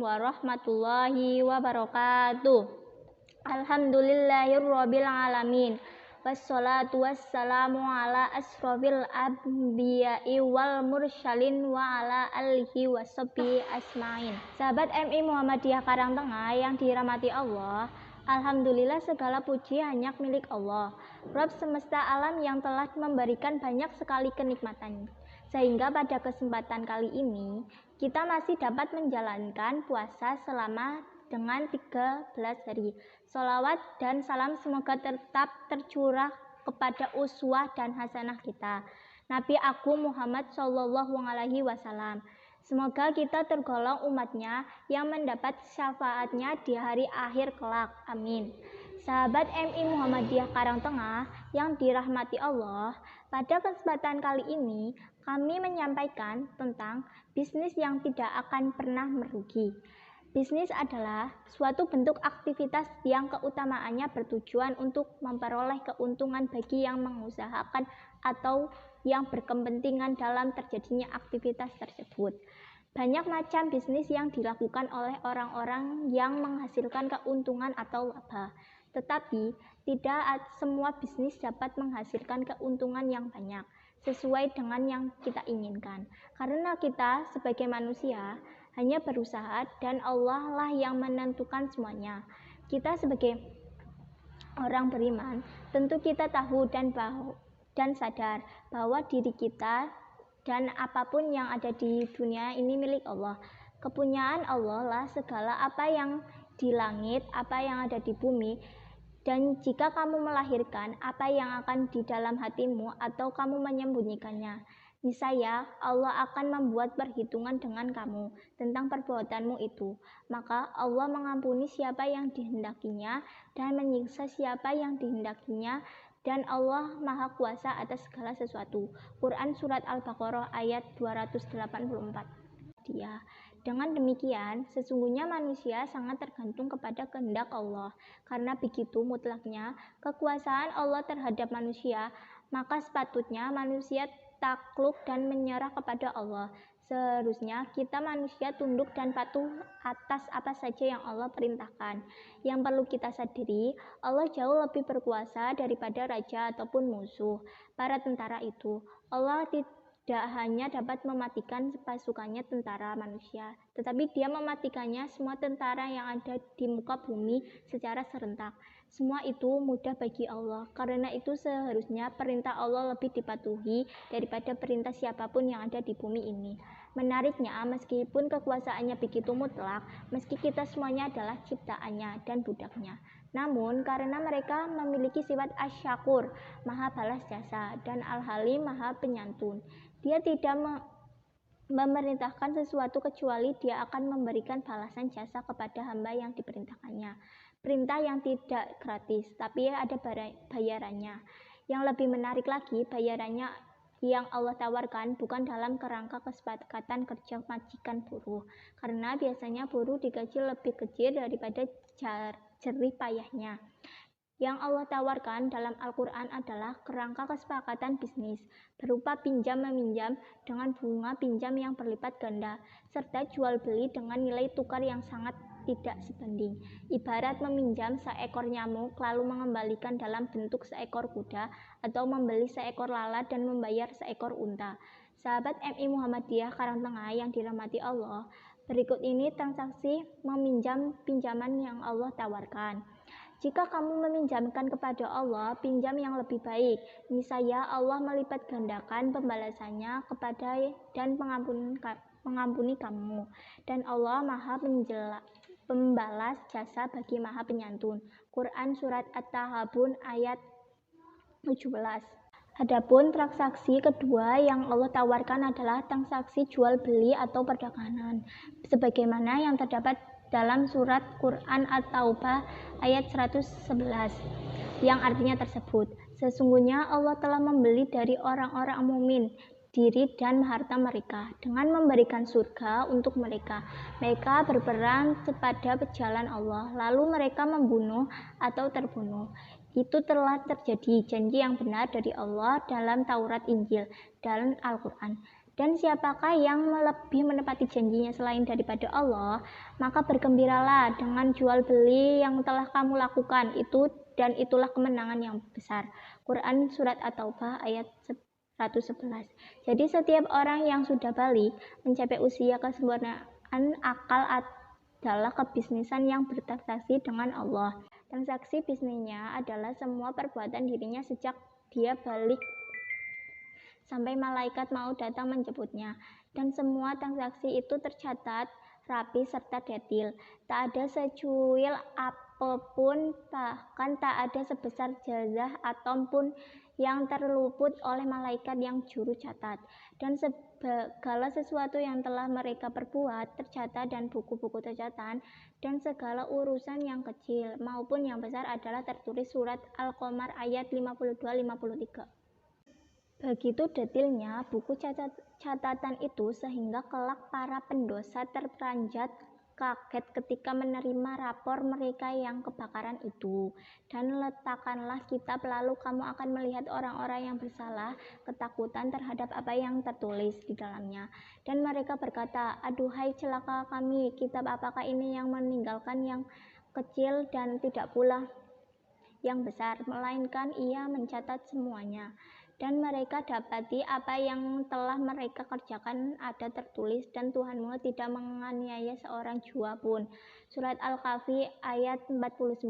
warahmatullahi wabarakatuh. Alhamdulillahirabbil alamin. Wassalatu wassalamu ala asrofil anbiya'i wal mursalin wa ala alihi washabihi asmain. Sahabat MI Muhammadiyah Karangtengah yang dirahmati Allah, alhamdulillah segala puji hanya milik Allah, Rabb semesta alam yang telah memberikan banyak sekali kenikmatan. Sehingga pada kesempatan kali ini kita masih dapat menjalankan puasa selama dengan 13 hari. Sholawat dan salam semoga tetap tercurah kepada uswah dan hasanah kita, Nabi Agung Muhammad Shallallahu Alaihi Wasallam. Semoga kita tergolong umatnya yang mendapat syafaatnya di hari akhir kelak. Amin. Sahabat MI Muhammadiyah Karangtengah yang dirahmati Allah, pada kesempatan kali ini kami menyampaikan tentang bisnis yang tidak akan pernah merugi. Bisnis adalah suatu bentuk aktivitas yang keutamaannya bertujuan untuk memperoleh keuntungan bagi yang mengusahakan atau yang berkepentingan dalam terjadinya aktivitas tersebut. Banyak macam bisnis yang dilakukan oleh orang-orang yang menghasilkan keuntungan atau laba. Tetapi tidak semua bisnis dapat menghasilkan keuntungan yang banyak sesuai dengan yang kita inginkan. Karena kita sebagai manusia hanya berusaha dan Allah lah yang menentukan semuanya. Kita sebagai orang beriman tentu kita tahu dan sadar bahwa diri kita dan apapun yang ada di dunia ini milik Allah. Kepunyaan Allah lah segala apa yang di langit, apa yang ada di bumi. Dan jika kamu melahirkan apa yang akan di dalam hatimu atau kamu menyembunyikannya, niscaya Allah akan membuat perhitungan dengan kamu tentang perbuatanmu itu. Maka Allah mengampuni siapa yang dihendakinya dan menyiksa siapa yang dihendakinya, dan Allah Maha Kuasa atas segala sesuatu. Quran Surat Al-Baqarah ayat 284. Dengan demikian, sesungguhnya manusia sangat tergantung kepada kehendak Allah. Karena begitu mutlaknya kekuasaan Allah terhadap manusia, maka sepatutnya manusia takluk dan menyerah kepada Allah. Seharusnya kita manusia tunduk dan patuh atas apa saja yang Allah perintahkan. Yang perlu kita sadari, Allah jauh lebih berkuasa daripada raja ataupun musuh. Para tentara itu, Allah tidak hanya dapat mematikan pasukannya tentara manusia, tetapi Dia mematikannya semua tentara yang ada di muka bumi secara serentak. Semua itu mudah bagi Allah. Karena itu seharusnya perintah Allah lebih dipatuhi daripada perintah siapapun yang ada di bumi ini. Menariknya, meskipun kekuasaannya begitu mutlak, meski kita semuanya adalah ciptaannya dan budaknya, namun karena mereka memiliki sifat asyakur, maha balas jasa, dan al-halim, maha penyantun, Dia tidak memerintahkan sesuatu kecuali Dia akan memberikan balasan jasa kepada hamba yang diperintahkannya. Perintah yang tidak gratis, tapi ada bayarannya. Yang lebih menarik lagi, bayarannya yang Allah tawarkan bukan dalam kerangka kesepakatan kerja majikan buruh, karena biasanya buruh digaji lebih kecil daripada jerih payahnya. Yang Allah tawarkan dalam Al-Quran adalah kerangka kesepakatan bisnis, berupa pinjam-meminjam dengan bunga pinjam yang berlipat ganda, serta jual-beli dengan nilai tukar yang sangat tidak sebanding. Ibarat meminjam seekor nyamuk lalu mengembalikan dalam bentuk seekor kuda, atau membeli seekor lalat dan membayar seekor unta. Sahabat MI Muhammadiyah Karangtengah yang dirahmati Allah, berikut ini transaksi meminjam pinjaman yang Allah tawarkan. Jika kamu meminjamkan kepada Allah pinjam yang lebih baik, niscaya Allah melipat gandakan pembalasannya kepada dan mengampuni kamu. Dan Allah Maha pembalas jasa bagi Maha Penyantun. Quran Surat At-Tahabun ayat 17. Adapun transaksi kedua yang Allah tawarkan adalah transaksi jual beli atau perdagangan, sebagaimana yang terdapat dalam surat Quran At-Taubah ayat 111, yang artinya tersebut, sesungguhnya Allah telah membeli dari orang-orang mukmin diri dan harta mereka dengan memberikan surga untuk mereka. Mereka berperang pada jalan Allah, lalu mereka membunuh atau terbunuh. Itu telah terjadi janji yang benar dari Allah dalam Taurat, Injil, dan Al-Quran. Dan siapakah yang lebih menepati janjinya selain daripada Allah, maka bergembiralah dengan jual beli yang telah kamu lakukan itu, dan itulah kemenangan yang besar. Quran Surat At-Taubah ayat 111. Jadi setiap orang yang sudah balik mencapai usia kesempurnaan akal adalah kebisnisan yang bertransaksi dengan Allah. Transaksi bisnisnya adalah semua perbuatan dirinya sejak dia balik sampai malaikat mau datang menjemputnya. Dan semua transaksi itu tercatat rapi serta detail. Tak ada secuil apapun, bahkan tak ada sebesar jazah ataupun yang terluput oleh malaikat yang juru catat. Dan segala sesuatu yang telah mereka perbuat tercatat dan buku-buku tercatat, dan segala urusan yang kecil maupun yang besar adalah tertulis. Surat Al-Qamar ayat 52-53. Begitu detailnya buku catatan itu sehingga kelak para pendosa terperanjat kaget ketika menerima rapor mereka yang kebakaran itu. Dan letakkanlah kitab, lalu kamu akan melihat orang-orang yang bersalah ketakutan terhadap apa yang tertulis di dalamnya. Dan mereka berkata, aduhai celaka kami, kitab apakah ini yang meninggalkan yang kecil dan tidak pula yang besar, melainkan ia mencatat semuanya. Dan mereka dapati apa yang telah mereka kerjakan ada tertulis, dan Tuhanmu tidak menganiaya seorang jua pun. Surat Al-Kahfi ayat 49.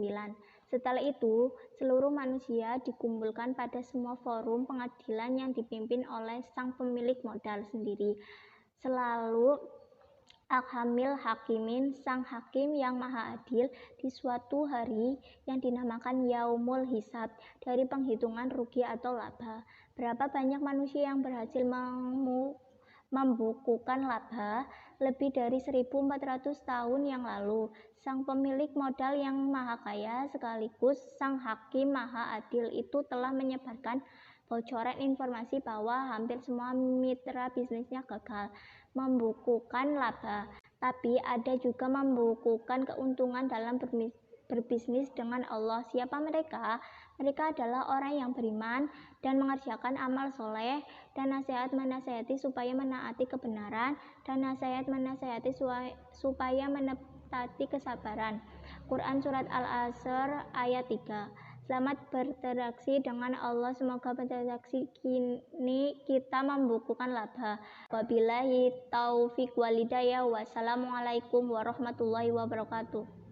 Setelah itu, seluruh manusia dikumpulkan pada semua forum pengadilan yang dipimpin oleh sang pemilik modal sendiri. Selalu Al-Hamil Hakimin, sang hakim yang maha adil, di suatu hari yang dinamakan Yaumul Hisab, dari penghitungan rugi atau laba. Berapa banyak manusia yang berhasil membukukan laba? Lebih dari 1400 tahun yang lalu. Sang pemilik modal yang maha kaya sekaligus sang hakim maha adil itu telah menyebarkan bocoran informasi bahwa hampir semua mitra bisnisnya gagal membukukan laba, tapi ada juga membukukan keuntungan dalam berbisnis dengan Allah. Siapa mereka? Mereka adalah orang yang beriman dan mengerjakan amal soleh, dan nasihat menasihati supaya menaati kebenaran, dan nasihat menasihati supaya menepati kesabaran. Quran Surat Al-Asr ayat 3. Selamat berinteraksi dengan Allah. Semoga berinteraksi kini kita membukukan laba. Wabillahi taufiq walhidayah. Wassalamualaikum warahmatullahi wabarakatuh.